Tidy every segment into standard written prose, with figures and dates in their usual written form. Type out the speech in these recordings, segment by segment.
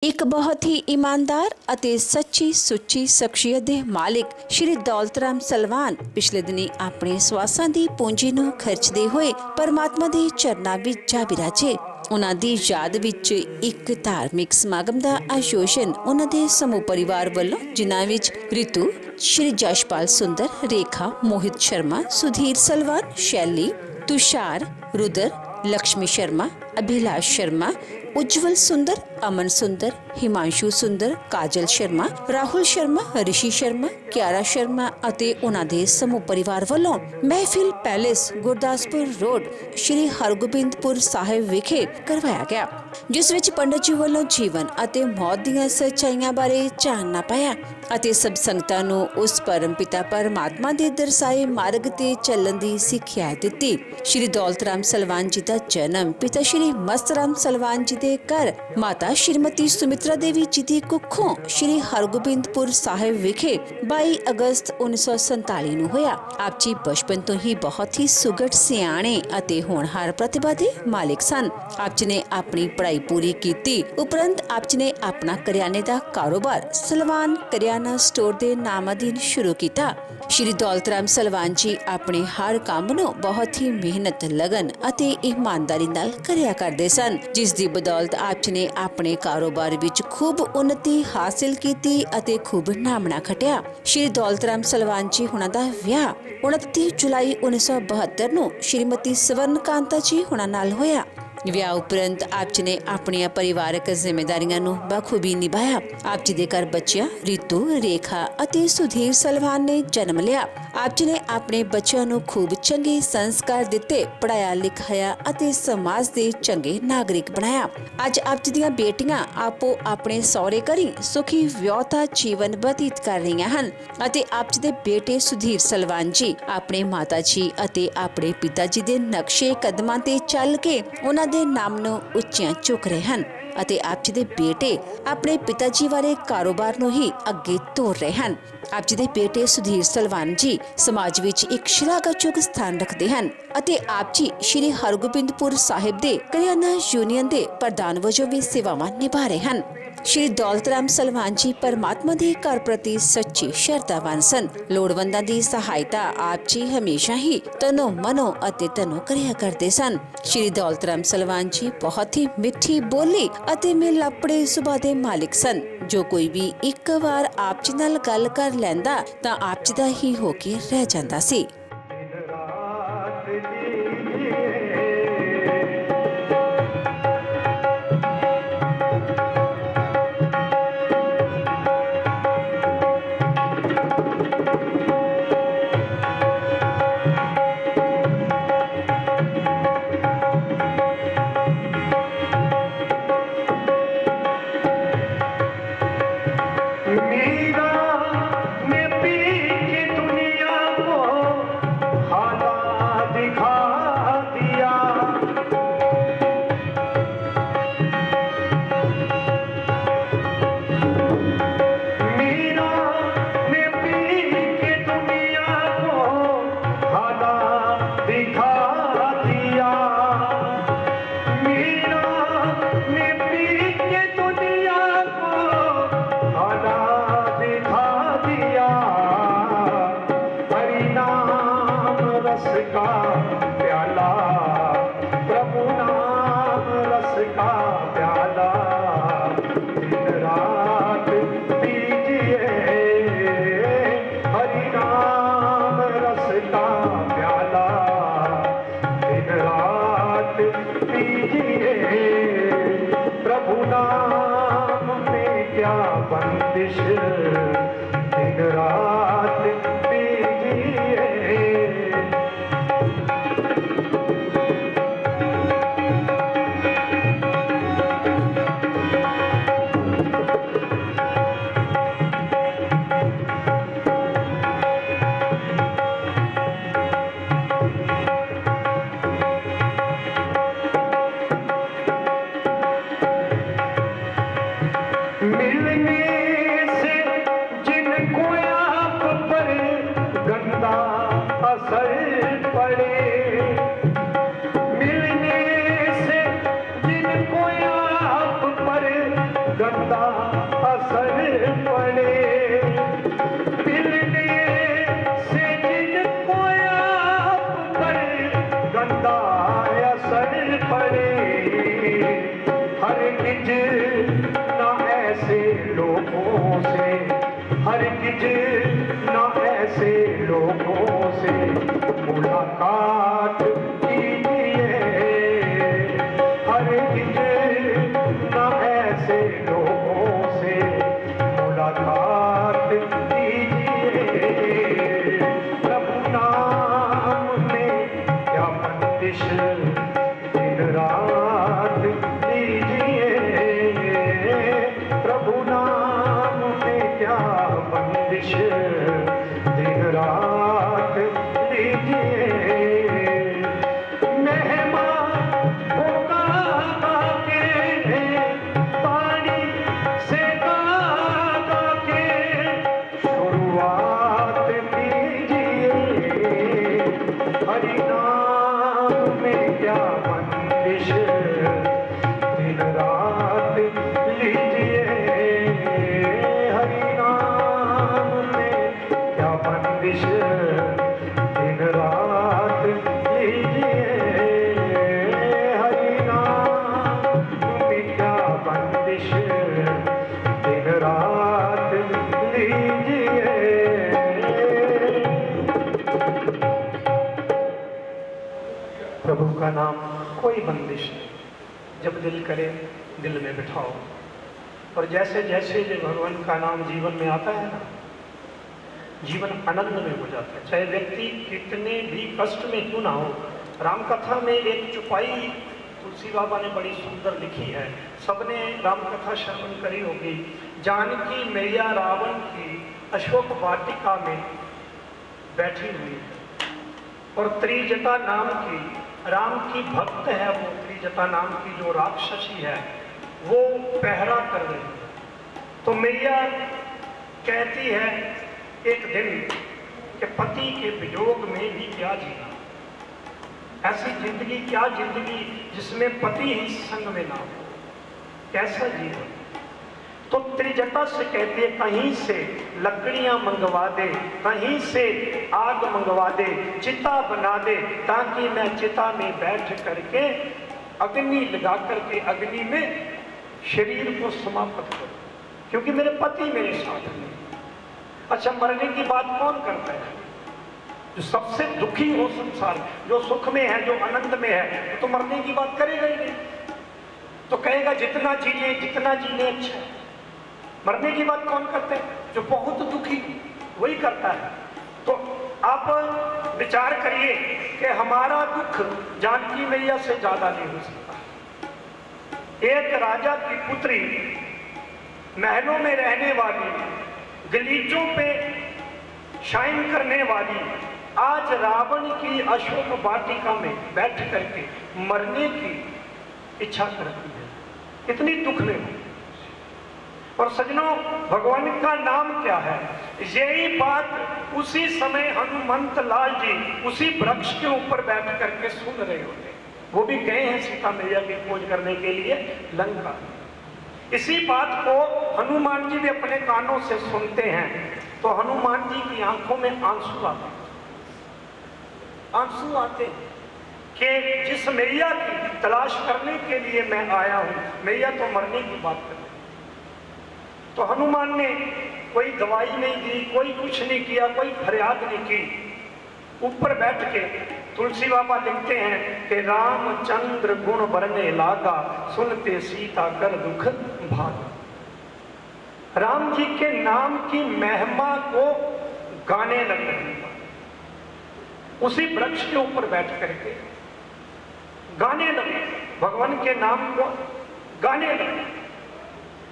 ਇੱਕ ਬਹੁਤ ਹੀ ਇਮਾਨਦਾਰ ਅਤੇ ਸੱਚੀ ਸੁੱਚੀ ਸ਼ਖਸੀਅਤ ਦੇ ਮਾਲਿਕ ਸ਼੍ਰੀ ਦੌਲਤ ਰਾਮ ਸਲਵਾਨ ਪਿਛਲੇ ਦਿਨੀ ਆਪਣੇ ਸਵਾਸਾਂ ਦੀ ਪੂੰਜੀ ਨੂੰ ਖਰਚਦੇ ਹੋਏ ਪਰਮਾਤਮਾ ਦੇ ਚਰਨਾਂ ਵਿੱਚ ਜਾ ਬਿਰਾਜੇ। ਉਹਨਾਂ ਦੀ ਯਾਦ ਵਿੱਚ ਇੱਕ ਧਾਰਮਿਕ ਸਮਾਗਮ ਦਾ ਆਯੋਜਨ ਉਹਨਾਂ ਦੇ ਸਮੂਹ ਪਰਿਵਾਰ ਵੱਲੋਂ, ਜਿਨ੍ਹਾਂ ਵਿੱਚ ਰਿਤੂ, ਸ਼੍ਰੀ ਜਸ਼ਪਾਲ ਸੁੰਦਰ, ਰੇਖਾ, ਮੋਹਿਤ ਸ਼ਰਮਾ, ਸੁਧੀਰ ਸਲਵਾਨ, ਸ਼ੈਲੀ, तुषार, रुद्र, लक्ष्मी शर्मा, अभिलाष शर्मा, उज्जवल सुंदर, अमन सुंदर, हिमांशु सुंदर, काजल शर्मा, राहुल शर्मा, ऋषि शर्मा, क्यारा शर्मा ਅਤੇ ਉਹਨਾਂ ਦੇ ਸਮੂਹ ਪਰਿਵਾਰ ਵੱਲੋਂ ਮਹਿਫਿਲ ਪੈਲੇਸ ਗੁਰਦਾਸਪੁਰ ਰੋਡ ਸ਼੍ਰੀ ਹਰਗੋਬਿੰਦਪੁਰ ਸਾਹਿਬ ਵਿਖੇ ਕਰਵਾਇਆ ਗਿਆ, ਜਿਸ ਵਿੱਚ ਪੰਡਤ ਜੀ ਵੱਲੋਂ ਜੀਵਨ ਅਤੇ ਮੌਤ ਦੀਆਂ ਸੱਚਾਈਆਂ ਬਾਰੇ ਚਾਨਣਾ ਪਾਇਆ ਅਤੇ ਸਭ ਸੰਗਤਾਂ ਨੂੰ ਉਸ ਪਰਮਪਿਤਾ ਪਰਮਾਤਮਾ ਦੇ ਦਰਸਾਏ ਮਾਰਗ ਤੇ ਚੱਲਣ ਦੀ ਸਿੱਖਿਆ ਦਿੱਤੀ। ਸ਼੍ਰੀ ਦੌਲਤ ਰਾਮ ਸਲਵਾਨ ਜੀ ਦਾ ਜਨਮ ਪਿਤਾ ਸ਼੍ਰੀ ਮਸਤ ਰਾਮ ਸਲਵਾਨ ਜੀ ਦੇ ਘਰ ਮਾਤਾ ਸ਼੍ਰੀਮਤੀ ਸੁਮਿਤਰਾ ਦੇਵੀ ਜੀ ਦੀ ਕੁੱਖੋਂ ਸ਼੍ਰੀ ਹਰਗੋਬਿੰਦਪੁਰ ਸਾਹਿਬ ਵਿਖੇ 22 ਅਗਸਤ 1947 ਨੂੰ ਹੋਇਆ। ਆਪ ਜੀ ਬਚਪਨ ਤੋਂ ਹੀ ਬਹੁਤ ਹੀ ਸੁਗੜ, ਸਿਆਣੇ ਅਤੇ ਹੋਣਹਾਰ ਪ੍ਰਤਿਭਾ ਦੇ ਮਾਲਿਕ ਸਨ। ਆਪ ਜੀ ਨੇ ਆਪਣੀ ਪੜ੍ਹਾਈ ਪੂਰੀ ਕੀਤੀ ਉਪਰੰਤ ਆਪ ਜੀ ਨੇ ਆਪਣਾ ਕਰਿਆਨੇ ਦਾ ਕਾਰੋਬਾਰ ਸਲਵਾਨ ਕਰਿਆਨਾ ਸਟੋਰ ਦੇ ਨਾਮ ਅਧੀਨ ਸ਼ੁਰੂ ਕੀਤਾ। ਸ਼੍ਰੀ ਦੌਲਤ ਰਾਮ ਸਲਵਾਨ ਜੀ ਆਪਣੇ ਹਰ ਕੰਮ ਨੂੰ ਬਹੁਤ ਹੀ ਮਿਹਨਤ, ਲਗਨ ਅਤੇ ਇਮਾਨਦਾਰੀ ਨਾਲ ਕਰਿਆ ਕਰਦੇ ਸਨ, ਜਿਸ ਦੀ ਬਦੌਲਤ ਆਪ ਜੀ ਨੇ ਆਪਣੇ ਕਾਰੋਬਾਰ ਵਿੱਚ ਖੂਬ ਉન્નਤੀ ਹਾਸਿਲ ਕੀਤੀ ਅਤੇ ਖੂਬ ਨਾਮਣਾ ਖਟਿਆ। ਸ਼੍ਰੀ ਦੌਲਤ ਰਾਮ ਸਲਵਾਨ ਜੀ ਹੁਣਾਂ ਦਾ ਵਿਆਹ 29 ਜੁਲਾਈ 1972 ਨੂੰ ਸ਼੍ਰੀਮਤੀ ਸਵਰਨ ਕਾਂਤਾ ਜੀ ਹੁਣਾਂ ਨਾਲ ਹੋਇਆ। ਵਿਆਹ ਉਪਰੰਤ ਆਪ ਜੀ ਨੇ ਆਪਣੀਆਂ ਪਰਿਵਾਰਕ ਜ਼ਿੰਮੇਦਾਰੀਆਂ ਨੂੰ ਬਖੂਬੀ ਨਿਭਾਇਆ। ਆਪ ਜੀ ਦੇ ਘਰ ਬੱਚਿਆਂ ਰਿਤੂ, ਰੇਖਾ ਅਤੇ ਸੁਧੀਰ ਸਲਵਾਨ ਨੇ ਜਨਮ ਲਿਆ। ਆਪ ਜੀ ਨੇ ਆਪਣੇ ਬੱਚਿਆਂ ਨੂੰ ਖੂਬ ਚੰਗੇ ਸੰਸਕਾਰ ਦਿੱਤੇ, ਪੜਾਇਆ ਲਿਖਾਇਆ ਅਤੇ ਸਮਾਜ ਦੇ ਚੰਗੇ ਨਾਗਰਿਕ ਬਣਾਇਆ। ਅੱਜ ਆਪ ਜੀ ਦੀਆਂ ਬੇਟੀਆਂ ਆਪੋ ਆਪਣੇ ਸਹੁਰੇ ਘਰੀ ਸੁਖੀ ਵਿਆਹਤਾ ਜੀਵਨ ਬਤੀਤ ਕਰ ਰਹੀਆਂ ਹਨ ਅਤੇ ਆਪ ਜੀ ਦੇ ਬੇਟੇ ਸੁਧੀਰ ਸਲਵਾਨ ਜੀ ਆਪਣੇ ਮਾਤਾ ਜੀ ਅਤੇ ਆਪਣੇ ਪਿਤਾ ਜੀ ਦੇ ਨਕਸ਼ੇ ਕਦਮਾਂ ਤੇ ਚੱਲ ਕੇ ਉਹਨਾਂ ਦੇ ਨਾਮ ਨੂੰ ਉੱਚੀਆਂ ਚੁੱਕ ਰਹੇ ਹਨ ਅਤੇ ਆਪ ਜੀ ਦੇ ਬੇਟੇ ਆਪਣੇ ਪਿਤਾ ਜੀ ਵਾਲੇ ਕਾਰੋਬਾਰ ਨੂੰ ਹੀ ਅੱਗੇ ਤੋਰ ਰਹੇ ਹਨ। ਆਪ ਜੀ ਦੇ ਬੇਟੇ ਸੁਧੀਰ ਸਲਵਾਨ ਜੀ ਸਮਾਜ ਵਿੱਚ ਇੱਕ ਸ਼ਲਾਘਾਯੋਗ ਸਥਾਨ ਰੱਖਦੇ ਹਨ ਅਤੇ ਆਪ ਜੀ ਸ਼੍ਰੀ ਹਰਗੋਬਿੰਦਪੁਰ ਸਾਹਿਬ ਦੇ ਕਰਿਆਨਾ ਯੂਨੀਅਨ ਦੇ ਪ੍ਰਧਾਨ ਵਜੋਂ ਵੀ ਸੇਵਾਵਾਂ ਨਿਭਾ ਰਹੇ ਹਨ। ਸ਼੍ਰੀ ਦੌਲਤ ਰਾਮ ਸਲਵਾਨ ਜੀ ਪਰਮਾਤਮਾ ਦੇ ਘਰ ਪ੍ਰਤੀ ਸੱਚੀ ਸ਼ਰਧਾਵਾਨ ਸਨ। ਲੋੜਵੰਦਾਂ ਦੀ ਸਹਾਇਤਾ ਆਪ ਜੀ ਹਮੇਸ਼ਾ ਹੀ ਤਨੋ ਮਨੋ ਅਤੇ ਤਨੋ ਕਰਿਆ ਕਰਦੇ ਸਨ। ਸ਼੍ਰੀ ਦੌਲਤ ਰਾਮ ਸਲਵਾਨ ਜੀ ਬਹੁਤ ਹੀ ਮਿੱਠੀ ਬੋਲੀ ਅਤੇ ਮਿਲਾਪੜੇ ਸੁਭਾਅ ਦੇ ਮਾਲਿਕ ਸਨ। ਜੋ ਕੋਈ ਵੀ ਇੱਕ ਵਾਰ ਆਪ ਜੀ ਨਾਲ ਗੱਲ ਕਰ ਲੈਂਦਾ ਤਾਂ ਆਪ ਜੀ ਦਾ ਹੀ ਹੋ ਕੇ ਰਹਿ ਜਾਂਦਾ ਸੀ। प्रभु नाम में क्या बंदिश, दिन रात पीजिए। बंदिश दिन रात लीजिए, प्रभु नाम में क्या बंदिश दिन रात लीजिए। मेहमान को गा के पानी से गा के शुरुआत कीजिए, हरि नाम में क्या बंदिश दिन रात लीजिए, हरि नाम में क्या बंदिश दिन रात लीजिए, हरि नाम में क्या बंदिश दिन रात लीजिए। प्रभु का नाम कोई बंदिश नहीं, जब दिल करे दिल में बिठाओ। और जैसे जैसे जब भगवान का नाम जीवन में आता है ना, जीवन आनंद में हो जाता है, चाहे व्यक्ति कितने भी कष्ट में क्यों ना हो। रामकथा में एक चौपाई तुलसी बाबा ने बड़ी सुंदर लिखी है, सबने रामकथा श्रवण करी होगी। जानकी मैया रावण की अशोक वाटिका में बैठी हुई है और त्रिजटा नाम की राम की भक्त है, वो त्रिजटा नाम की जो राक्षसी है वो पहरा कर रही है। तो मैया कहती है एक दिन कि पति के वियोग में भी क्या जीना, ऐसी जिंदगी क्या जिंदगी जिसमें पति ही संग में ना हो, कैसा जीवन। तो त्रिजटा से कहती है कहीं से लकड़ियां मंगवा दे, कहीं से आग मंगवा दे, चिता बना दे, ताकि मैं चिता में बैठ करके अग्नि लगा करके अग्नि में शरीर को समाप्त करूं, क्योंकि मेरे पति मेरे साथ नहीं। अच्छा, मरने की बात कौन करता है? जो सबसे दुखी हो संसार, जो सुख में है, जो आनंद में है, तो मरने की बात करेगा ही नहीं। तो कहेगा जितना जी ले अच्छा है। मरने की बात कौन करते हैं? जो बहुत दुखी वही करता है। तो आप विचार करिए कि हमारा दुख जानकी मैया से ज्यादा नहीं हो सकता। एक राजा की पुत्री, महलों में रहने वाली, गलीचों पे शाइन करने वाली, आज रावण की अशोक वाटिका में बैठ करके मरने की इच्छा करती है, कितनी दुख में हो। और सजनों, भगवान का नाम क्या है? यही बात उसी समय हनुमंत लाल जी उसी वृक्ष के ऊपर बैठ करके सुन रहे होते। वो भी गए हैं सीता मैया की खोज करने के लिए लंका। इसी बात को हनुमान जी भी अपने कानों से सुनते हैं, तो हनुमान जी की आंखों में आंसू आते हैं कि जिस मैया की तलाश करने के लिए मैं आया हूं, मैया तो मरने की बात कर रही। तो हनुमान ने कोई दवाई नहीं दी, कोई कुछ नहीं किया, कोई फरियाद नहीं की। ऊपर बैठ के तुलसी बाबा लिखते हैं कि रामचंद्र गुण बरने लागा, सुनते सीता कर दुख भागा। राम जी के नाम की महिमा को गाने लगे, उसी वृक्ष के ऊपर बैठ करके गाने लगे, भगवान के नाम को गाने लगे।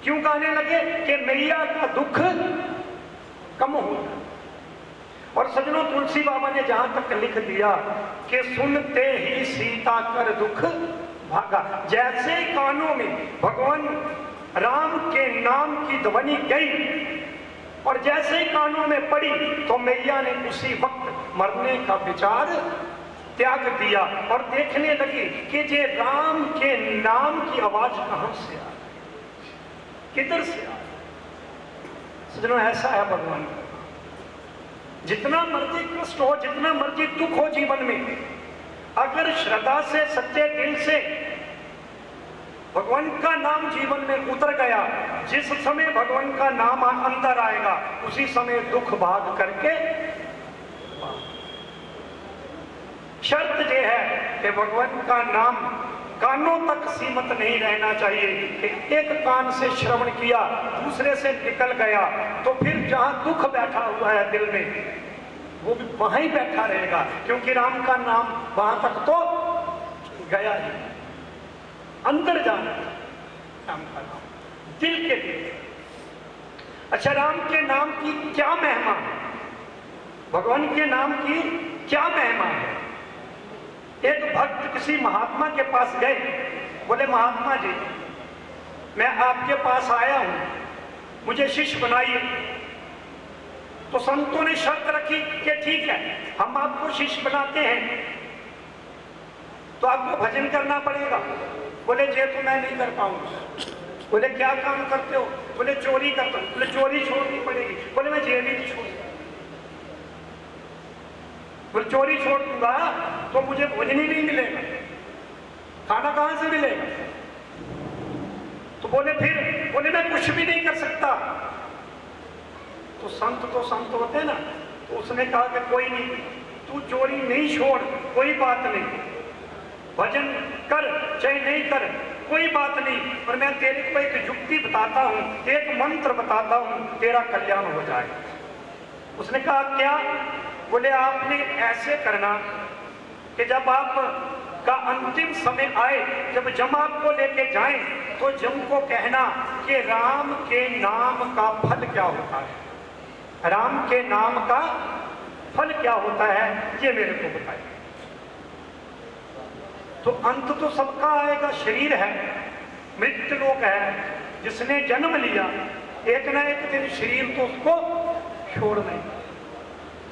क्यों गाने लगे? कि मैया का दुख कम होगा। और सजनों, तुलसी बाबा ने जहां तक लिख दिया कि सुनते ही सीता कर दुख भागा, जैसे कानों में भगवान राम के नाम की ध्वनि गई और जैसे ही कानों में पड़ी, तो मैया ने उसी वक्त मरने का विचार त्याग दिया और देखने लगी कि ये राम के नाम की आवाज कहां से आ, किधर से आ। सजनों, ऐसा है भगवान का। जितना मर्जी कष्ट हो, जितना मर्जी दुख हो जीवन में, अगर श्रद्धा से, सच्चे दिल से भगवान का नाम जीवन में उतर गया, जिस समय भगवान का नाम अंदर आएगा उसी समय दुख भाग करके। शर्त यह है कि भगवान का नाम कानों तक सीमित नहीं रहना चाहिए कि एक कान से श्रवण किया, दूसरे से निकल गया, तो फिर जहां दुख बैठा हुआ है दिल में, वो भी वहां ही बैठा रहेगा, क्योंकि राम का नाम वहां तक तो गया ही, अंदर जाना राम का नाम, दिल के दिल। अच्छा, राम के नाम की क्या महिमा है, भगवान के नाम की क्या महिमा है। एक भक्त किसी महात्मा के पास गए, बोले महात्मा जी मैं आपके पास आया हूं, मुझे शिष्य बनाइए। तो संतों ने शर्त रखी कि ठीक है हम आपको शिष्य बनाते हैं, तो आपको भजन करना पड़ेगा। बोले ये तो मैं नहीं कर पाऊंगा। बोले क्या काम करते हो? बोले चोरी करता हूं। बोले चोरी छोड़नी पड़ेगी। बोले मैं ये भी नहीं छोड़ूंगा। बोले चोरी छोड़ दूंगा तो मुझे भोजन ही नहीं मिलेगा, खाना कहां से मिलेगा? तो बोले फिर? बोले मैं कुछ भी नहीं कर सकता। तो संत होते ना, तो उसने कहा कि कोई नहीं, तू चोरी नहीं छोड़, कोई बात नहीं, भजन कर चाहे नहीं कर कोई बात नहीं, पर मैं तेरे को एक युक्ति बताता हूं, एक मंत्र बताता हूं, तेरा कल्याण हो जाए। उसने कहा क्या? बोले आपने ऐसे करना कि जब आप का अंतिम समय आए, जब जम आपको लेके जाएं, तो जम को कहना कि राम के नाम का फल क्या होता है, राम के नाम का फल क्या होता है ये मेरे को बताइए। तो अंत तो सबका आएगा, शरीर है, मृत्यु लोक है, जिसने जन्म लिया एक ना एक दिन शरीर तो उसको छोड़ना ही।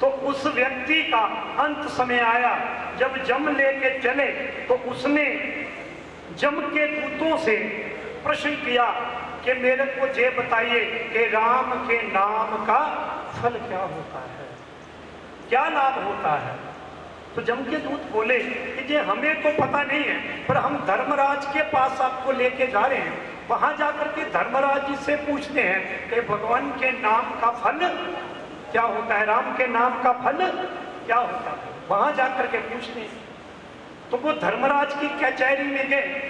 तो उस व्यक्ति का अंत समय आया, जब जम लेके चले तो उसने जम के दूतों से प्रश्न किया कि मेरे को ये बताइए कि राम के नाम का फल क्या होता है, क्या लाभ होता है। तो जम के दूत बोले कि ये हमें तो पता नहीं है, पर हम धर्मराज के पास आपको लेके जा रहे हैं, वहां जाकर के धर्मराज जी से पूछते हैं कि भगवान के नाम का फल क्या होता है, राम के नाम का फल क्या होता है, वहां जाकर के पूछते हैं। तो वो धर्मराज की कचहरी में गए,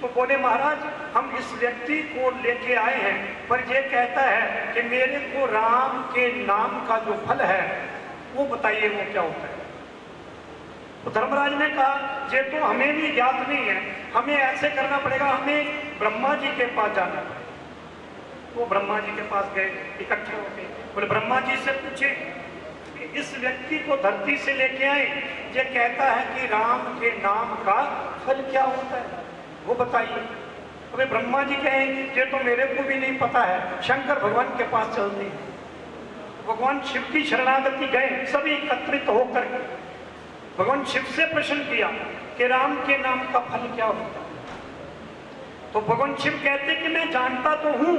तो बोले महाराज हम इस व्यक्ति को लेके आए हैं, पर ये कहता है कि मेरे को राम के नाम का जो फल है वो बताइए वो क्या होता है। तो धर्मराज ने कहा ये तो हमें भी ज्ञात नहीं है, हमें ऐसे करना पड़ेगा, हमें ब्रह्मा जी के पास जाना पड़ेगा। वो ब्रह्मा जी के पास गए इकट्ठे होके, बोले ब्रह्मा जी से पूछे कि इस व्यक्ति को धरती से लेके आए, ये कहता है कि राम के नाम का फल क्या होता है वो बताइए। अबे ब्रह्मा जी कहें ये तो मेरे को भी नहीं पता है, शंकर भगवान के पास चलते हैं। भगवान शिव की शरणागति गए, सभी एकत्रित होकर भगवान शिव से प्रश्न किया कि राम के नाम का फल क्या होता है। तो भगवान शिव कहते कि मैं जानता तो हूं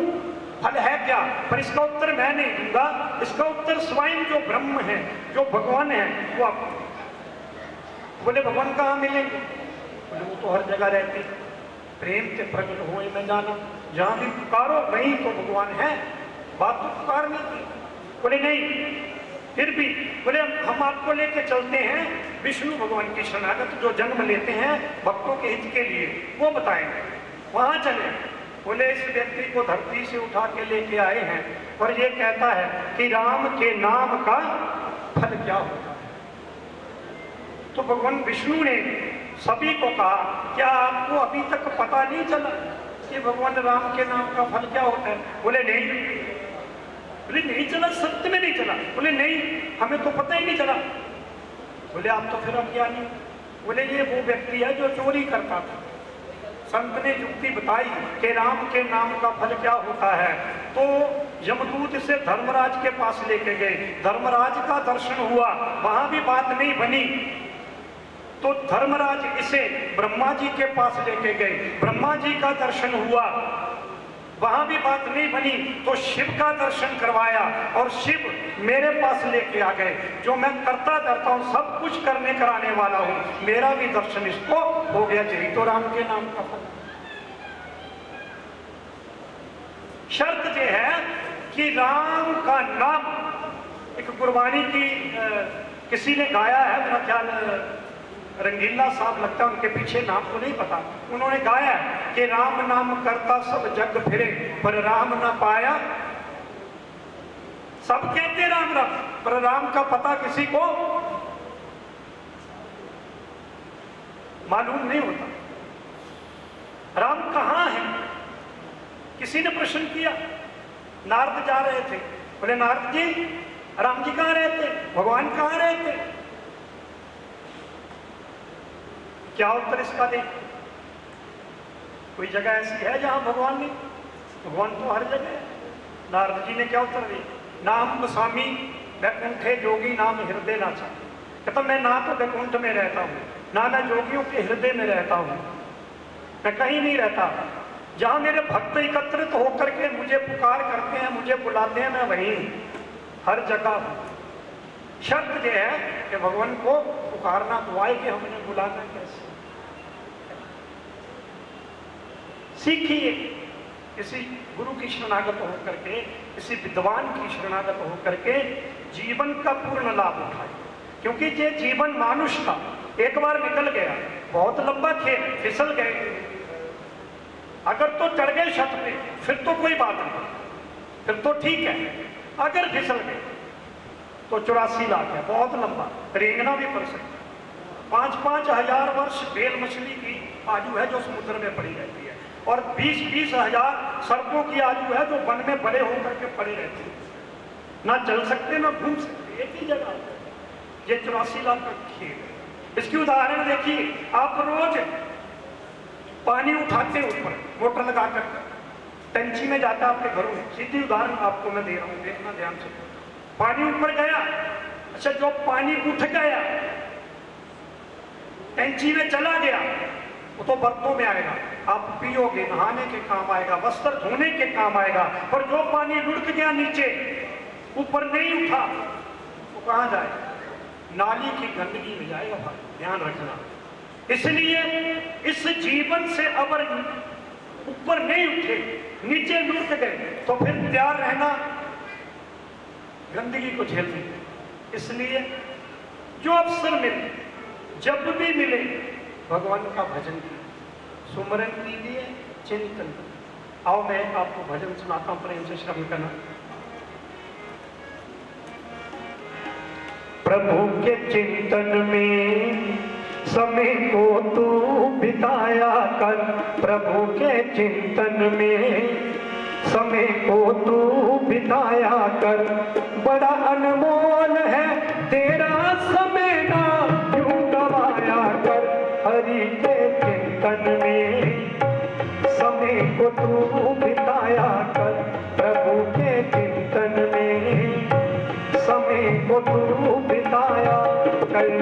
फल है क्या, पर इसका उत्तर मैं नहीं दूंगा, इसका उत्तर स्वयं जो ब्रह्म है, जो भगवान है वो आपको। बोले भगवान कहाँ मिलेंगे? बोले वो तो हर जगह रहते, प्रेम से प्रकट हुए मैं जाना, जहां भी पुकारो वहीं तो भगवान है, बात तो पुकारने की। बोले नहीं, फिर भी बोले हम आपको लेके चलते हैं विष्णु भगवान की शरणागत जो जन्म लेते हैं भक्तों के हित के लिए, वो बताएंगे, वहां चले। बोले इस व्यक्ति को धरती से उठा के लेके आए हैं और ये कहता है कि राम के नाम का फल क्या होता है। तो भगवान विष्णु ने सभी को कहा क्या आपको अभी तक पता नहीं चला कि भगवान राम के नाम का फल क्या होता है? बोले नहीं। बोले नहीं चला, सत्य में नहीं चला? बोले नहीं, हमें तो पता ही नहीं चला। बोले आप तो फिर अज्ञानी। बोले ये वो व्यक्ति है जो चोरी करता था। संत ने युक्ति बताई कि राम के नाम का फल क्या होता है, तो यमदूत इसे धर्मराज के पास लेके गए, धर्मराज का दर्शन हुआ, वहां भी बात नहीं बनी। तो धर्मराज इसे ब्रह्मा जी के पास लेके गए, ब्रह्मा जी का दर्शन हुआ, वहां भी बात नहीं बनी। तो शिव का दर्शन करवाया और शिव मेरे पास लेके आ गए, जो मैं करता धरता हूं, सब कुछ करने कराने वाला हूं, मेरा भी दर्शन इसको हो गया। यही तो राम के नाम का फल। शर्त यह है कि राम का नाम, एक गुरबानी की किसी ने गाया है, मेरा ख्याल रंगीला साहब लगता है, उनके पीछे नाम तो नहीं पता, उन्होंने गाया कि राम नाम करता सब जग फिरे पर राम ना पाया। सब कहते राम राम, पर राम का पता किसी को। मालूम नहीं होता। राम कहाँ है? किसी ने प्रश्न किया, नारद जा रहे थे, बोले नारद जी राम जी कहाँ रहते, भगवान कहाँ रहते? क्या उत्तर इसका दे? कोई जगह ऐसी है जहां भगवान नहीं? भगवान तो हर जगह है। नारद जी ने क्या उत्तर दिया? नाम स्वामी वैकुंठे जोगी नाम हृदय नाचा। कहता मैं ना तो वैकुंठ में रहता हूँ, ना मैं जोगियों के हृदय में रहता हूँ, मैं कहीं नहीं रहता। जहाँ मेरे भक्त एकत्रित होकर के मुझे पुकार करते हैं, मुझे बुलाते हैं, मैं वहीं हर जगह हूँ। शर्त यह है कि भगवान को पुकारना तो आए कि हमने बुलाना कैसे। सीखिए, किसी गुरु की शरणागत होकर के, किसी विद्वान की शरणागत होकर के जीवन का पूर्ण लाभ उठाए। क्योंकि ये जीवन मानुष का एक बार निकल गया, बहुत लंबा खेल, फिसल गए। अगर तो चढ़ गए छत पे फिर तो कोई बात नहीं, फिर तो ठीक है। अगर फिसल गए तो 84 लाख है, बहुत लंबा, रेंगना भी पड़ सकता है। 5-5 हजार वर्ष बेल मछली की आयु है जो समुद्र में पड़ी रहती है, और 20-20 हजार सर्पों की आयु है जो वन में बड़े होकर के पड़े रहते हैं। ना चल सकते ना घूम सकते, एक ही जगह। ये 84 लाख का खेल है। इसकी उदाहरण देखिए, आप रोज पानी उठाते ऊपर मोटर लगाकर, टंकी में जाता आपके घरों में। सीधी उदाहरण आपको मैं दे रहा हूँ, देखना ध्यान से। पानी ऊपर गया, अच्छा जो पानी उठ गया टंकी में चला गया वो तो बर्तनों में आएगा, आप पियोगे, नहाने के काम आएगा, वस्त्र धोने के काम आएगा। पर जो पानी लुढ़क गया नीचे, ऊपर नहीं उठा, वो कहाँ जाएगा? नाली की गंदगी में जाएगा। भाई ध्यान रखना। इसलिए इस जीवन से अगर ऊपर नहीं उठे, नीचे लुढ़क गए, तो फिर तैयार रहना गंदगी को झेलने। इसलिए जो अवसर मिले, जब भी मिले, भगवान का भजन कीजिए, सुमरन कीजिए, चिंतन। आओ मैं आपको भजन सुनाता हूं, प्रेम से श्रवण करना। प्रभु के चिंतन में समय को तू बिताया कर, प्रभु के चिंतन में समय को तू बिताया कर। बड़ा अनमोल है तेरा समय ना यूं गवाया कर। हरि के चिंतन में समय को तू बिताया कर, प्रभु के चिंतन में समय को तू बिताया कर।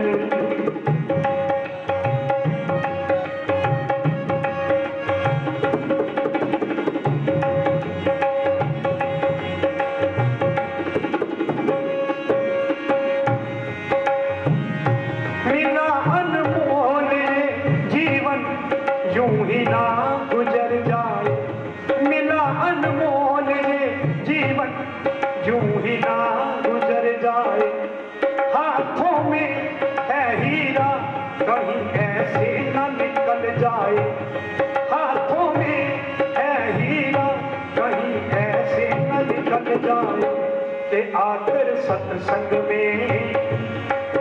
आकर सत्संग में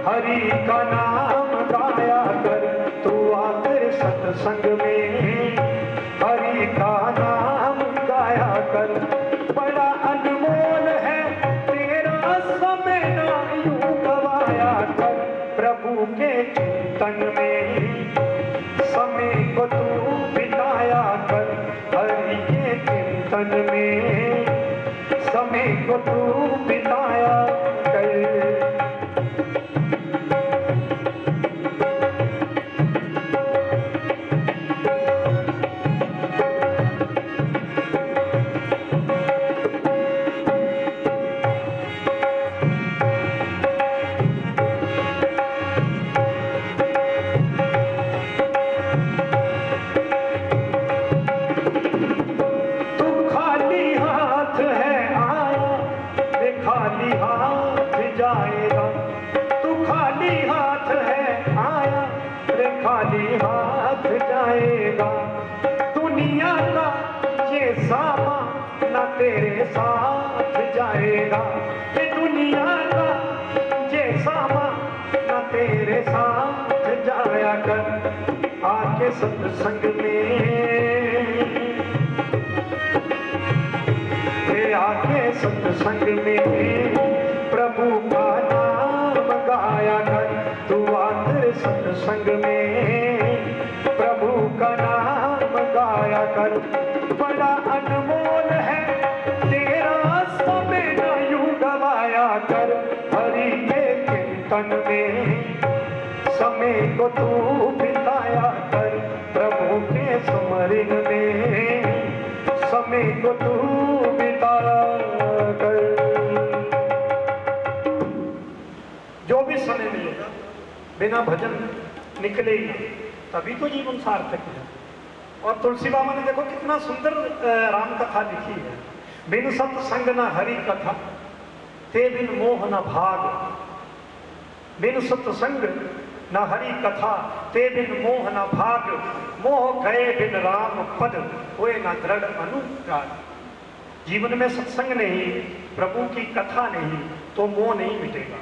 हरि का नाम गाया कर। तू आकर सत्संग में हरि का नाम गाया कर। बड़ा अनमोल है तेरा समय ना यूं गवाया कर। प्रभु के चिंतन में समय को तू बिताया कर। हरि के चिंतन में समय को तू बिताया कर। तेरे साथ जाएगा कि दुनिया का ये सामा न तेरे साथ जाया कर। आके सत्संग में, आके सत्संग में प्रभु का नाम गाया कर। तू आकर सत्संग में प्रभु का नाम गाया कर। बड़ा अनमोल है तेरा समय न यूं गवाया कर। हरि के कीर्तन में समय को तू बिताया कर। प्रभु के स्मरण में समय को तू बिताया कर। जो भी समय मिलेगा बिना भजन निकले ही नहीं, तभी तो जीवन सार्थक है। और तुलसी बाबा ने देखो कितना सुंदर राम कथा लिखी है। बिन सत्संग न हरि कथा, ते बिन मोह न भाग। बिन सत्संग न हरि कथा, ते बिन मोह न भाग। मोह गए बिन राम पद, होए न दृढ़ अनुराग। जीवन में सत्संग नहीं, प्रभु की कथा नहीं, तो मोह नहीं मिटेगा।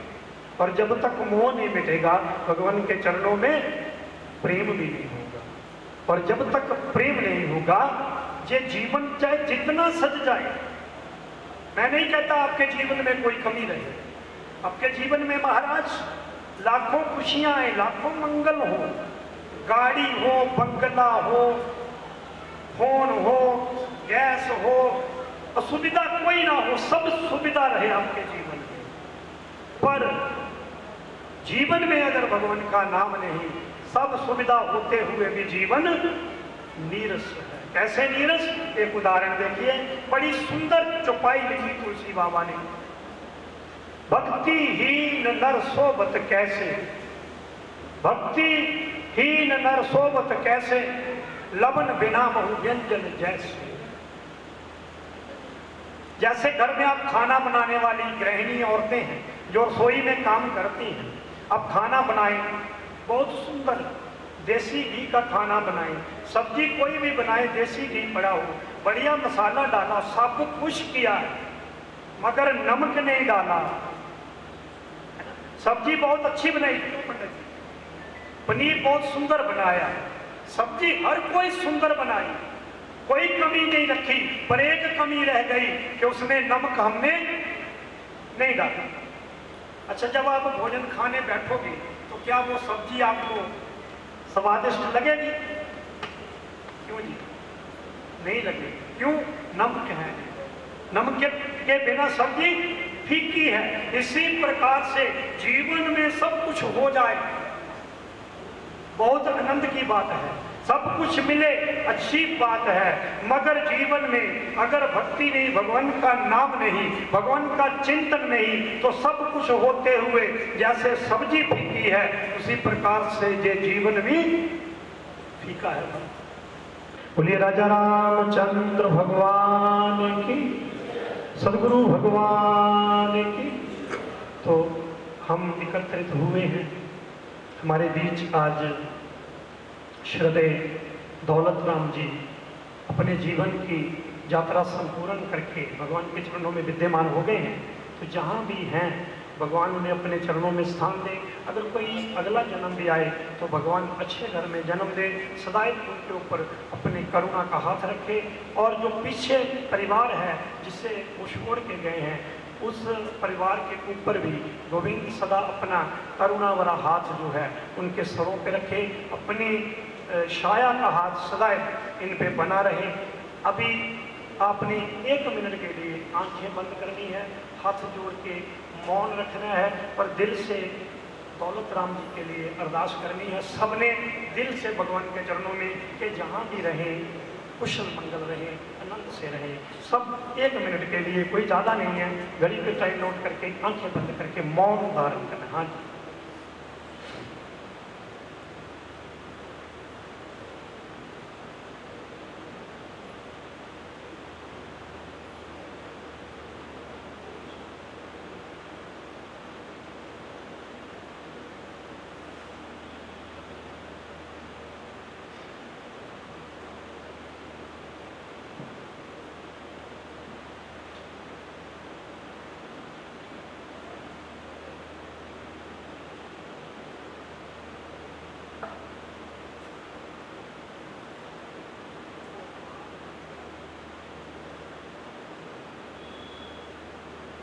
और जब तक मोह नहीं मिटेगा, भगवान के चरणों में प्रेम भी नहीं होगा। और जब तक प्रेम नहीं होगा, ये जीवन चाहे जितना सज जाए, मैं नहीं कहता आपके जीवन में कोई कमी रहे। आपके जीवन में महाराज लाखों खुशियां आए, लाखों मंगल हो, गाड़ी हो, बंगला हो, फोन हो, गैस हो, असुविधा कोई ना हो, सब सुविधा रहे आपके जीवन में। पर जीवन में अगर भगवान का नाम नहीं, सब सुविधा होते हुए भी जीवन नीरस है। कैसे नीरस? एक उदाहरण देखिए, बड़ी सुंदर चौपाई लिखी तुलसी बाबा ने। भक्तिहीन नर सोबत कैसे, भक्तिहीन नर सोबत कैसे, लवन बिना बहु व्यंजन जैसे। जैसे घर में आप खाना बनाने वाली गृहिणी औरतें हैं जो रसोई में काम करती हैं, अब खाना बनाएं, बहुत सुंदर देसी घी का खाना बनाएं, सब्जी कोई भी बनाए, देसी घी पड़ा हो, बढ़िया मसाला डाला, सब कुछ किया है, मगर नमक नहीं डाला। सब्जी बहुत अच्छी बनाई, पनीर बहुत सुंदर बनाया, सब्जी हर कोई सुंदर बनाई, कोई कमी नहीं रखी, पर एक कमी रह गई कि उसमें नमक हमने नहीं डाला। अच्छा, जब आप भोजन खाने बैठोगे तो क्या वो सब्जी आपको स्वादिष्ट लगेगी? क्यों जी? नहीं लगेगी। क्यों? नमक है, नमक के बिना सब्जी फीकी है। इसी प्रकार से जीवन में सब कुछ हो जाए, बहुत आनंद की बात है, सब कुछ मिले, अच्छी बात है, मगर जीवन में अगर भक्ति नहीं, भगवान का नाम नहीं, भगवान का चिंतन नहीं, तो सब कुछ होते हुए जैसे सब्जी फीकी है, उसी प्रकार से ये जीवन भी फीका है। बोलिए राजा रामचंद्र भगवान की, सदगुरु भगवान की। तो हम एकत्रित हुए हैं, हमारे बीच आज श्रद्धेय दौलत राम जी अपने जीवन की यात्रा संपूर्ण करके भगवान के चरणों में विद्यमान हो गए हैं। तो जहाँ भी हैं भगवान उन्हें अपने चरणों में स्थान दे। अगर कोई अगला जन्म भी आए तो भगवान अच्छे घर में जन्म दे, सदैव उनके ऊपर अपने करुणा का हाथ रखे। और जो पीछे परिवार है जिससे वो छोड़ के गए हैं, उस परिवार के ऊपर भी गोविंद सदा अपना करुणा वाला हाथ जो है उनके सरों पे रखे, अपनी छाया का हाथ सदैव इन पे बना रहे। अभी आपने 1 मिनट के लिए आंखें बंद करनी है, हाथ जोड़ के मौन रखना है, और दिल से दौलत राम जी के लिए अरदास करनी है। सबने दिल से भगवान के चरणों में कि जहाँ भी रहें कुशल मंगल रहे, आनंद से रहे। सब 1 मिनट के लिए, कोई ज़्यादा नहीं है, घड़ी पे टाइम नोट करके आंखें बंद करके मौन धारण करना। हाँ जी।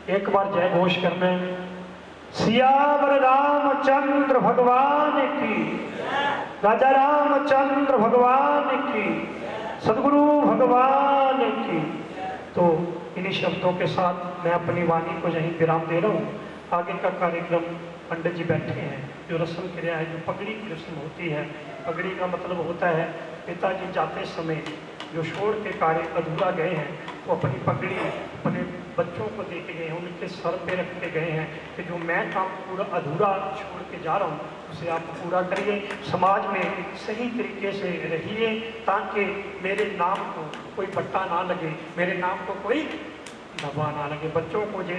एक बार जय घोष करने। सियावर रामचंद्र भगवान की, राजा रामचंद्र भगवान की, सदगुरु भगवान की। तो इन्हीं शब्दों के साथ मैं अपनी वाणी को यहीं विराम दे रहा हूँ। आगे का कार्यक्रम पंडित जी बैठे हैं, जो रस्म क्रिया है, जो पगड़ी की रस्म होती है। पगड़ी का मतलब होता है पिताजी जाते समय जो छोड़ के कार्य अधूरा गए हैं, वो अपनी पगड़ी अपने बच्चों को दे के गए हैं, उनके सर पे रख के गए हैं कि जो मैं काम पूरा अधूरा छोड़ के जा रहा हूँ उसे आप पूरा करिए, समाज में सही तरीके से रहिए, ताकि मेरे नाम को कोई पट्टा ना लगे, मेरे नाम को कोई धब्बा ना लगे। बच्चों को ये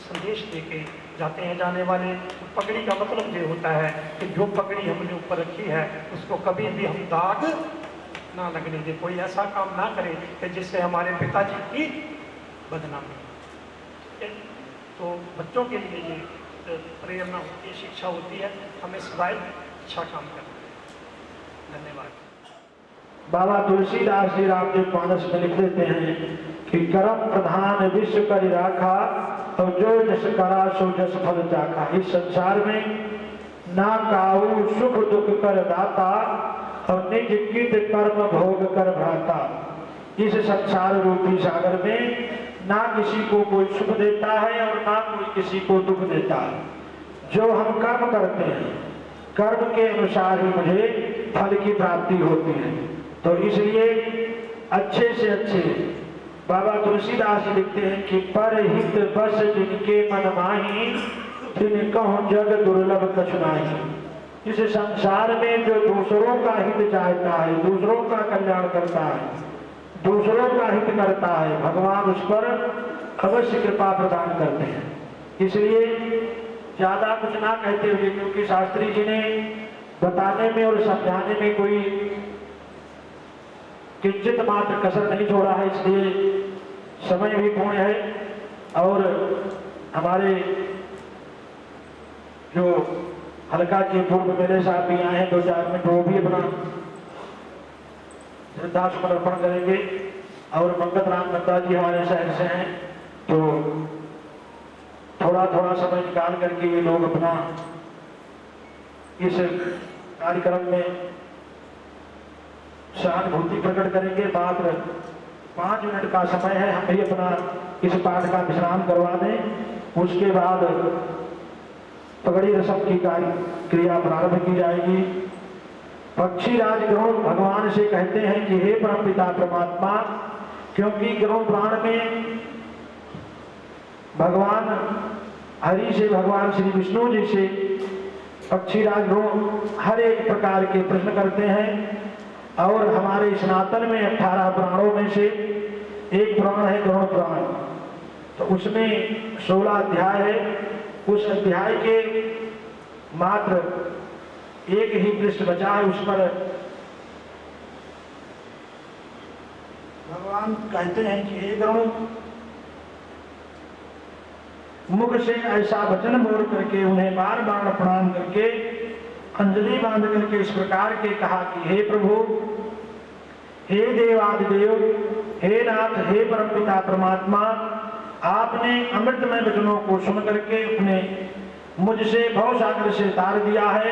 संदेश दे के जाते हैं जाने वाले। पगड़ी का मतलब ये होता है कि जो पगड़ी हमने ऊपर रखी है उसको कभी भी हम दाग ना लगने दे, कोई ऐसा काम ना करे कि जिससे हमारे पिताजी की बदनामी। तो बच्चों के लिए ये प्रेरणा होती है, शिक्षा होती है, हमें सदैव अच्छा काम करना है। धन्यवाद। बाबा तुलसीदास जी रामदेव मानस में लिख देते हैं कि कर्म प्रधान विश्व कर राखा, और जो जस करा सो जस फल चाखा। इस संसार में ना काऊ सुख दुख कर दाता, और निज कित कर्म भोग कर भ्राता। इस संसार रूपी सागर में ना किसी को कोई सुख देता है और ना कोई किसी को दुख देता है। जो हम कर्म करते हैं, कर्म के अनुसार ही मुझे फल की प्राप्ति होती है। तो इसलिए अच्छे से अच्छे बाबा तुलसीदास जी लिखते हैं कि पर हित बस जिनके मन माही, तिन कहूं जग दुर्लभ कछु नाहि। इस संसार में जो दूसरों का हित चाहता है, दूसरों का कल्याण करता है, दूसरों का हित करता है, भगवान उस पर अवश्य कृपा प्रदान करते हैं। इसलिए ज्यादा कुछ ना कहते हुए, क्योंकि शास्त्री जी ने बताने में और समझाने में कोई किंचित मात्र कसर नहीं छोड़ा है, इसलिए समय भी पूर्ण है। और हमारे जो हल्का के पूर्व मेरे साथ भी आए हैं 2-4 मिनट, वो भी अपना श्रद्धा समर्पण करेंगे। और मंगत राम नंदा जी हमारे शहर से हैं, तो थोड़ा थोड़ा समय निकाल करके ये लोग अपना इस कार्यक्रम में सहानुभूति प्रकट करेंगे। मात्र 5 मिनट का समय है, हम भी अपना इस पाठ का विश्राम करवा दें। उसके बाद पगड़ी रस्म की क्रिया प्रारंभ की जाएगी। पक्षी राज गरुड़ भगवान से कहते हैं कि हे परमपिता परमात्मा, क्योंकि गरुड़ पुराण में भगवान हरि से, भगवान श्री विष्णु जी से पक्षी राज गरुड़ हर एक प्रकार के प्रश्न करते हैं। और हमारे सनातन में 18 पुराणों में से एक पुराण है गरुड़ पुराण, तो उसमें 16 अध्याय है। उस अध्याय के मात्र एक ही पृष्ठ बचा है, उस पर भगवान कहते हैं कि हे गरुड़, मुख से ऐसा वचन बोल करके उन्हें बार बार प्रणाम करके अंजलि बांध करके इस प्रकार के कहा कि हे प्रभु, हे देवादिदेव, हे नाथ, हे परमपिता परमात्मा, आपने अमृतमय वचनों को सुन करके अपने मुझसे भव सागर से तार दिया है।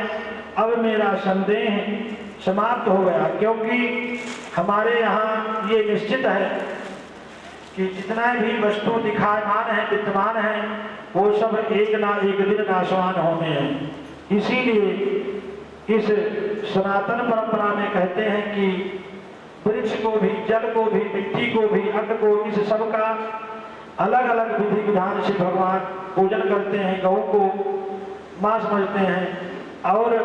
अब मेरा संदेह समाप्त हो गया, क्योंकि हमारे यहाँ ये निश्चित है कि जितना भी वस्तु दिखायमान है, विद्यमान है, वो सब एक ना एक दिन नाशवान होने हैं। इसीलिए इस सनातन परंपरा में कहते हैं कि वृक्ष को भी, जल को भी, मिट्टी को भी, अन्न को, इस सब का अलग अलग विधि विधान से भगवान पूजन करते हैं। गौ को मां समझते हैं, और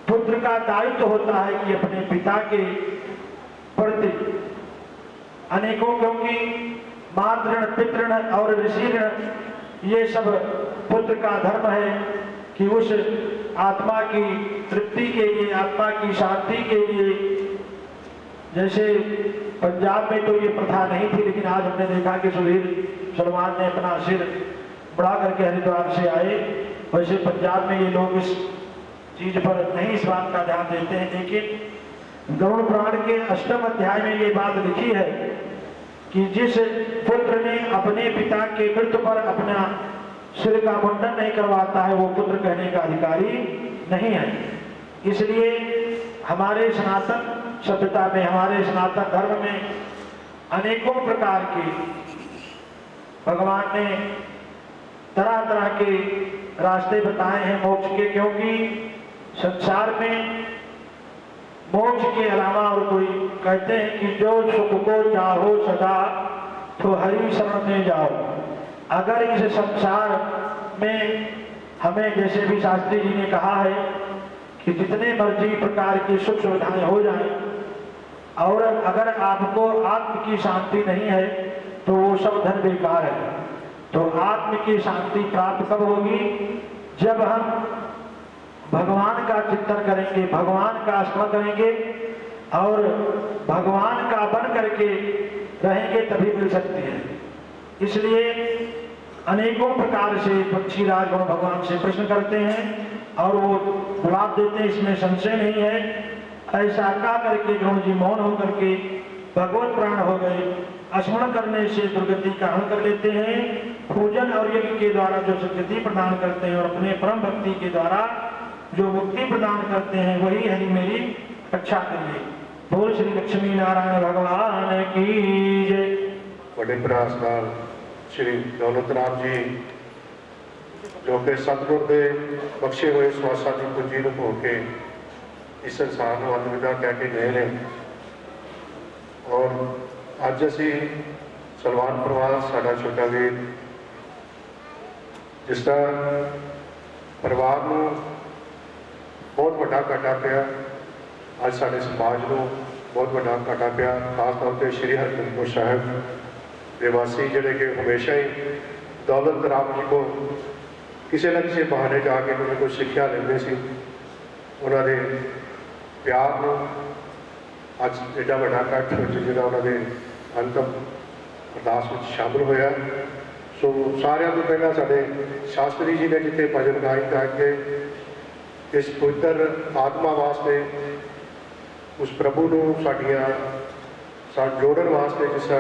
पुत्र का दायित्व होता है कि अपने पिता के प्रति अनेकों, क्योंकि मातृण, पितृण और ऋषिण ये सब पुत्र का धर्म है कि उस आत्मा की तृप्ति के लिए, आत्मा की शांति के लिए, जैसे पंजाब में तो ये प्रथा नहीं थी, लेकिन आज हमने देखा कि सुधीर सलमान ने अपना सिर बढ़ा करके हरिद्वार से आए। वैसे पंजाब में ये लोग इस चीज पर नहीं, इस बात का ध्यान देते हैं। लेकिन गरुड़ पुराण के 8वें अध्याय में ये बात लिखी है कि जिस पुत्र ने अपने पिता के मृत्यु पर अपना सिर का मुंडन नहीं करवाता है वो पुत्र कहने का अधिकारी नहीं है। इसलिए हमारे सनातन सभ्यता में, हमारे सनातन धर्म में अनेकों प्रकार के भगवान ने तरह तरह के रास्ते बताए हैं मोक्ष के, क्योंकि संसार में मोक्ष के अलावा और कोई, कहते हैं कि जो सुख को चाहो सदा तो हरि शरण में जाओ। अगर इस संसार में हमें, जैसे भी शास्त्री जी ने कहा है कि जितने मर्जी प्रकार की सुख सुविधाएं हो जाएं, और अगर आपको आत्म की शांति नहीं है तो वो सब धन बेकार है। तो आत्म की शांति प्राप्त कब होगी? जब हम भगवान का चिंतन करेंगे, भगवान का स्मरण करेंगे और भगवान का बन करके रहेंगे, तभी मिल सकती है। इसलिए अनेकों प्रकार से पक्षी राजगण भगवान से प्रश्न करते हैं और वो जवाब देते हैं, इसमें संशय नहीं है। ऐसा कहा करके गरुड़ जी मौन होकर के भगवत प्राण हो गए। स्मरण करने से दुर्गति का हरण कर लेते हैं। पूजन और यज्ञ के द्वारा जो सद्गति प्रदान करते हैं और अपने परम भक्ति के द्वारा जो मुक्ति प्रदान करते हैं, वही हरि मेरी रक्षा करिए। बोल श्री लक्ष्मी नारायण भगवान की जय। बड़े प्रयास नाल श्री दौलत राम जी जो कि सतगुर के बख्शे हुए सवासा की पूंजी ਨੂੰ ਭੋ के इस संसार ਨੂੰ अलविदा कह के गए ने। और अज असी सलवान परिवार साडा छोटा वीर जिसका परिवार ਨੂੰ बहुत वड्डा घाटा पिया, अज साडे समाज ਨੂੰ बहुत वड्डा घाटा पिया। खास तौर पर श्री हरगोबिंद साहिब ਦੇ वासी ਜਿਹੜੇ कि हमेशा ही दौलत राम जी को किसी न किसी बहाने जाके कोई सिक्ख्या लेंदे सी। उन्होंने प्यार को अज एडा वड्डा इकट्ठ जिहड़ा उन्होंने अंतिम अरदास में शामिल होया। सो सारिਆਂ ਤੋਂ ਪਹਿਲਾਂ ਸਾਡੇ शास्त्री जी ने जिथे भजन गाई करके इस पवित्र आत्मा वास्ते उस प्रभु को साड़ियाँ जोड़न वास्ते जिस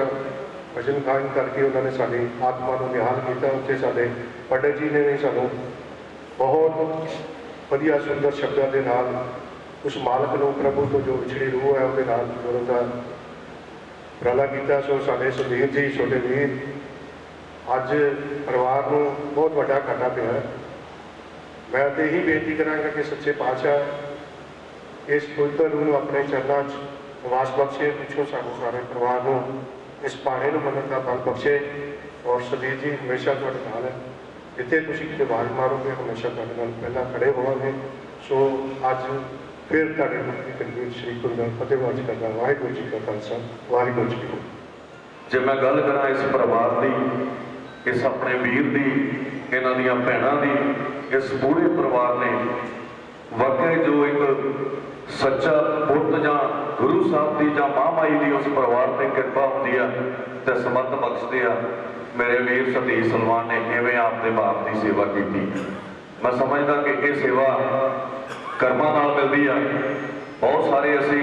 भजन गायन करके उन्होंने साड़ी आत्मा को निहाल किया। उत्थे साडे पंडित जी ने भी सानू बहुत वधिया सुंदर शब्दों के नाल उस मालक को प्रभु को जो विछड़ी रूह है उसके नाल जोड़न का उपराला किया। सो साडे सुधीर जी छोटे वीर अज परिवार को बहुत वड्डा घाटा पिया। मैं तो यही बेनती कराँगा कि सच्चे पातशाह इस पवित्र रूह अपने चरणों निवास बख्शे। पिछों सानू सारे परिवार को इस भाणे को मनन का बल बख्शे। और सुधीर जी हमेशा तुहाडे नाल है, जिथे तुसीं किते आवाज़ मारोगे हमेशा तुहाडे नाल पहला खड़े होवांगे। सो अज फिर तुहाडे मुक्ति करीब श्री गुरु ग्रंथ फतेह वाज करदा। वाहिगुरू जी का खालसा वाहिगुरू जी की फतेह। जे मैं गल करा इस परिवार की, इस अपने वीर की, इन्हां दीयां भैणां दी, इस पूरे परिवार ने वाकई जो एक सच्चा पुत जां गुरु साहब की जां मां माई की उस परिवार पर कृपा होंदी है ते समर्थ बख्शदे आ। मेरे वीर सतीश सलवान ने इवें आपके बाप की सेवा की। मैं समझदा कि ये सेवा कर्मां नाल मिलदी आ। बहुत सारे असी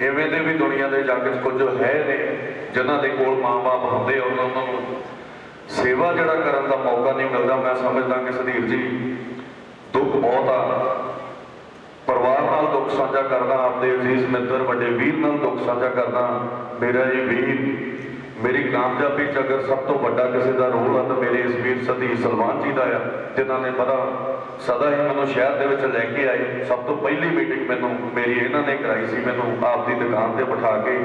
इवें दे भी दुनिया के जग च कुछ है ने जिन्हां दे कोल माँ बाप होंदे और उन्होंने सेवा जिहड़ा करन दा मौका नहीं मिलता। मैं समझदा कि सुधीर जी दुख बहुत आ। परिवार नाल दुख साझा करना, अपने अजीज मित्र वड्डे वीर नाल दुख साझा करना। मेरा ये वीर मेरी कामयाबी च अगर सब तो वड्डा किसी का रोल है तो मेरे इस वीर सतीश सलवान जी का है, जिन्होंने बड़ा सदा ही मैं शहर के विच लैके आए। सब तो पहली मीटिंग मैनू मेरी इन्होंने कराई सी, मैनू आपकी दुकान पर बिठा के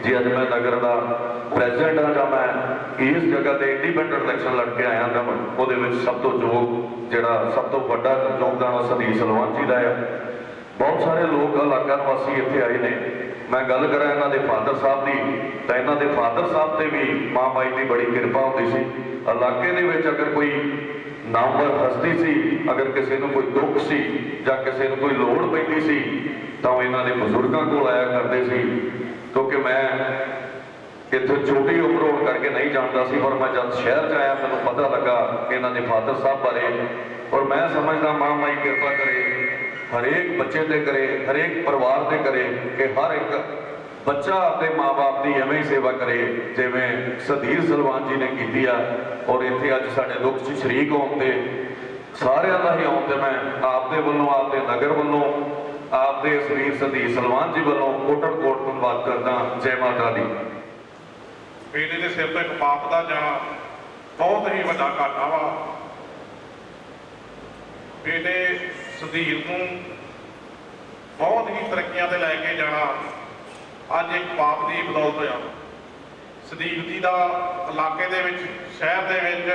जी अज मैं नगर का प्रेजिडेंट हाँ जां मैं इस जगह पर इंडिपेंडेंट इलैक्शन लड़के आया तो वो सब तो योग जोड़ा सब तो वड्डा योगदान सतीश सलवान जी का है। बहुत सारे लोग इलाका निवासी इत्थे आए ने। मैं गल करा इन्हां दे फादर साहब की, तो इन्हां दे फादर साहब से भी माँ माई की बड़ी कृपा होती सी। इलाके दे विच अगर कोई नामवर हस्ती सी, अगर किसी को कोई दुख सी जां किसी को कोई लोड़ पैंदी सी तो इन्हां दे बजुर्गों को आया करते सी। क्योंकि मैं इत्थे छोटी उम्र होने करके नहीं जानता सी, पर मैं जब शहर च आया मैनूं पता लगा इन्हां दे फादर साहब बारे। और मैं समझदा माँ माई कृपा करे हरेक बच्चे ते करे, हरेक परिवार ते करे कि हर एक ਬੱਚਾ ਆਪਣੇ ਮਾਂ-ਬਾਪ ਦੀ ਐਵੇਂ ਹੀ ਸੇਵਾ ਕਰੇ ਜਿਵੇਂ ਸਦੀਰ ਸਲਵਾਨ ਜੀ ਨੇ ਕੀਤੀ ਆ। ਔਰ ਇੱਥੇ ਅੱਜ ਸਾਡੇ ਦੁੱਖ 'ਚ ਸ਼ਰੀਕ ਹੋਣ ਤੇ ਸਾਰਿਆਂ ਦਾ ਹੀ ਆਉਣ ਤੇ ਮੈਂ ਆਪਦੇ ਵੱਲੋਂ, ਆਪਦੇ ਨਗਰ ਵੱਲੋਂ, ਆਪਦੇ ਸਰੀਰ ਸਦੀਰ ਸਲਵਾਨ ਜੀ ਵੱਲੋਂ ਕੋਟਨ-ਕੋਟ ਧੰਨਵਾਦ ਕਰਦਾ। ਜੈ ਮਾਤਾ ਦੀ। ਬੇਟੇ ਦੇ ਸਿਰ ਤੋਂ ਇੱਕ ਪਾਪ ਦਾ ਜਾਣਾ ਬਹੁਤ ਹੀ ਵੱਡਾ ਘਾਟਾ ਵਾ। ਬੇਟੇ ਸਦੀਰ ਨੂੰ ਬਹੁਤ ਹੀ ਤਰੱਕੀਆਂ ਤੇ ਲੈ ਕੇ ਜਾਣਾ ਅੱਜ ਇੱਕ ਪਾਪ ਦੀ ਬਦੌਲਤ ਹੋਇਆ। ਸਦੀਰ ਜੀ ਦਾ ਇਲਾਕੇ ਦੇ ਵਿੱਚ, ਸ਼ਹਿਰ ਦੇ ਵਿੱਚ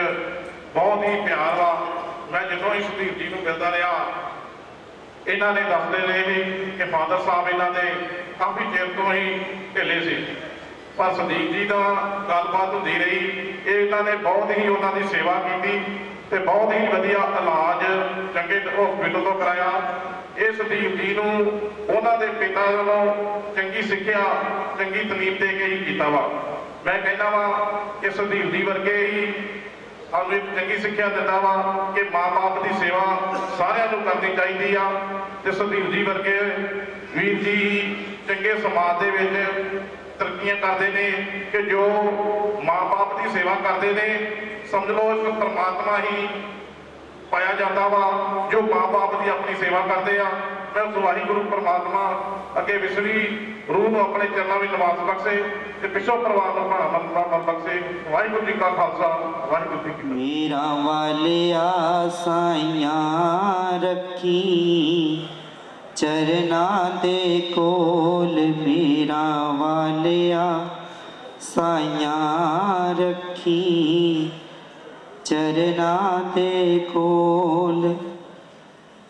ਬਹੁਤ ਹੀ ਪਿਆਰ ਵਾ। ਮੈਂ ਜਦੋਂ ਹੀ ਸਦੀਰ ਜੀ ਨੂੰ ਮਿਲਦਾ ਰਿਹਾ, ਇਹਨਾਂ ਨੇ ਦੱਸਦੇ ਰਹੇ ਵੀ ਕਿ ਫਾਦਰ ਸਾਹਿਬ ਇਹਨਾਂ ਦੇ ਕਾਫੀ ਚਿਰ ਤੋਂ ਹੀ ਢਿੱਲੇ ਸੀ, ਪਰ ਸਦੀਕ ਜੀ ਦਾ ਗੱਲਬਾਤ ਹੁੰਦੀ ਰਹੀ। ਇਹਨਾਂ ਨੇ ਬਹੁਤ ਹੀ ਉਹਨਾਂ ਦੀ ਸੇਵਾ ਕੀਤੀ ਤੇ ਬਹੁਤ ਹੀ ਵਧੀਆ ਇਲਾਜ ਚੰਗੇ ਹਸਪੀਟਲ ਤੋਂ ਕਰਾਇਆ। ਇਹ ਸਦੀਕ ਜੀ ਨੂੰ ਉਹਨਾਂ ਦੇ ਪਿਤਾ ਵੱਲੋਂ ਚੰਗੀ ਸਿੱਖਿਆ, ਚੰਗੀ ਤਾਲੀਮ ਦੇ ਕੇ ਹੀ ਕੀਤਾ ਵਾ। ਮੈਂ ਕਹਿੰਦਾ ਵਾ ਕਿ ਸਦੀਕ ਜੀ ਵਰਗੇ ਹੀ ਸਾਨੂੰ ਇੱਕ ਚੰਗੀ ਸਿੱਖਿਆ ਦਿੰਦਾ ਵਾ ਕਿ ਮਾਂ-ਬਾਪ ਦੀ ਸੇਵਾ ਸਾਰਿਆਂ ਨੂੰ ਕਰਨੀ ਚਾਹੀਦੀ ਆ। ਤੇ ਸਦੀਕ ਜੀ ਵਰਗੇ ਵੀਰ ਜੀ ਚੰਗੇ ਸਮਾਜ ਦੇ ਵਿੱਚ ਤਰੱਕੀਆਂ ਕਰਦੇ ਨੇ ਕਿ ਜੋ ਮਾਂ-ਬਾਪ ਦੀ ਸੇਵਾ ਕਰਦੇ ਨੇ, ਸਮਝ ਲਓ ਇੱਕ ਪਰਮਾਤਮਾ ਹੀ ਪਾਇਆ ਜਾਂਦਾ ਵਾ ਜੋ ਮਾਂ-ਬਾਪ ਦੀ ਆਪਣੀ ਸੇਵਾ ਕਰਦੇ ਆ। ਮੈਂ ਉਸ ਵਾਹਿਗੁਰੂ ਪਰਮਾਤਮਾ ਅੱਗੇ ਵਿਸਰੀ ਰੂਹ ਨੂੰ ਆਪਣੇ ਚਰਨਾਂ ਵਿੱਚ ਨਿਵਾਸ ਬਖਸ਼ੇ ਤੇ ਪਿੱਛੋਂ ਪਰਿਵਾਰ ਨੂੰ ਭਾਣਾ ਮਨ ਬਖਸ਼ੇ। ਵਾਹਿਗੁਰੂ ਜੀ ਕਾ ਖਾਲਸਾ, ਵਾਹਿਗੁਰੂ ਜੀ ਕੀ ਫਤਿਹ। ਮੇਰਾ ਵਾਲਿਆ ਸਾਈਆਂ ਰੱਖੀ ਚਰਨਾਂ ਦੇ ਕੋਲ, ਮੇਰਾ ਵਾਲਿਆ ਸਾਈਆਂ ਰੱਖੀ ਚਰਨਾਂ ਦੇ ਕੋਲ,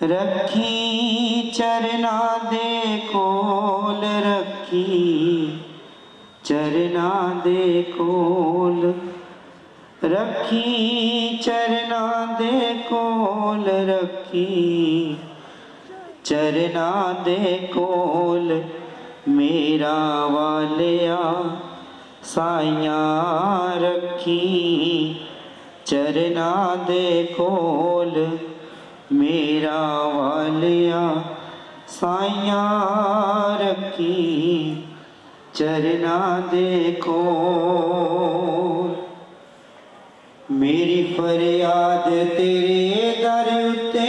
ਰੱਖੀ ਚਰਨਾਂ ਦੇ ਕੋਲ, ਰੱਖੀ ਚਰਨਾਂ ਦੇ ਕੋਲ, ਰੱਖੀ ਚਰਨਾਂ ਦੇ ਕੋਲ, ਰੱਖੀ ਚਰਨਾਂ ਦੇ ਕੋਲ, ਮੇਰਾ ਵਾਲਿਆ ਸਾਈਆਂ ਰੱਖੀ ਚਰਨਾਂ ਦੇ ਕੋਲ, ਮੇਰਾ ਵਾਲਿਆ ਸਾਈਆਂ ਰੱਖੀ ਚਰਨਾਂ ਦੇ ਕੋਲ। ਮੇਰੀ ਫਰਿਆਦ ਤੇਰੇ ਦਰ ਉੱਤੇ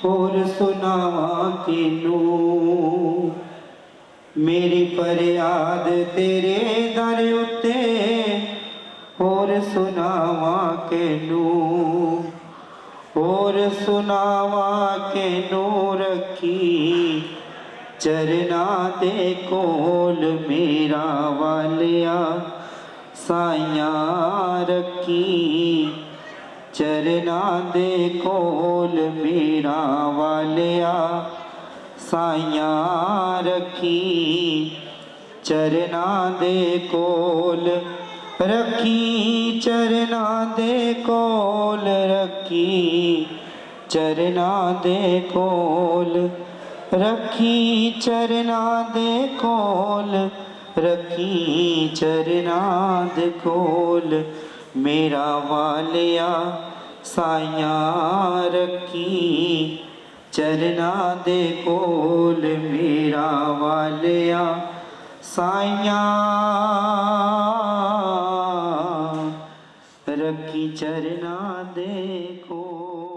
ਹੋਰ ਸੁਣਾਵਾਂ ਕਿਨੂੰ, ਮੇਰੀ ਫਰਿਆਦ ਤੇਰੇ ਦਰ ਉੱਤੇ ਹੋਰ ਸੁਣਾਵਾਂ ਕਿਨੂੰ, ਹੋਰ ਸੁਣਾਵਾਂ ਕਿਨੂੰ, ਰੱਖੀ ਚਰਨਾਂ ਦੇ ਕੋਲ, ਮੇਰਾ ਵਾਲਿਆ ਸਾਈਆਂ ਰੱਖੀ ਚਰਨਾਂ ਦੇ ਕੋਲ, ਮੇਰਾ ਵਾਲਿਆ ਸਾਈਆਂ ਰੱਖੀ ਚਰਨਾਂ ਦੇ ਕੋਲ, ਰੱਖੀ ਚਰਨਾਂ ਦੇ ਕੋਲ, ਰੱਖੀ ਚਰਨਾਂ ਦੇ ਕੋਲ, ਰੱਖੀ ਚਰਨਾਂ ਦੇ ਕੋਲ, ਰੱਖੀ ਚਰਨਾਂ ਦੇ ਕੋਲ, ਮੇਰਾ ਵਾਲਿਆ ਸਾਈਆਂ ਰੱਖੀ ਚਰਨਾਂ ਦੇ ਕੋਲ, ਮੇਰਾ ਵਾਲਿਆ ਸਾਈਆਂ ਰੱਖੀ ਚਰਨਾਂ ਦੇ ਕੋਲ।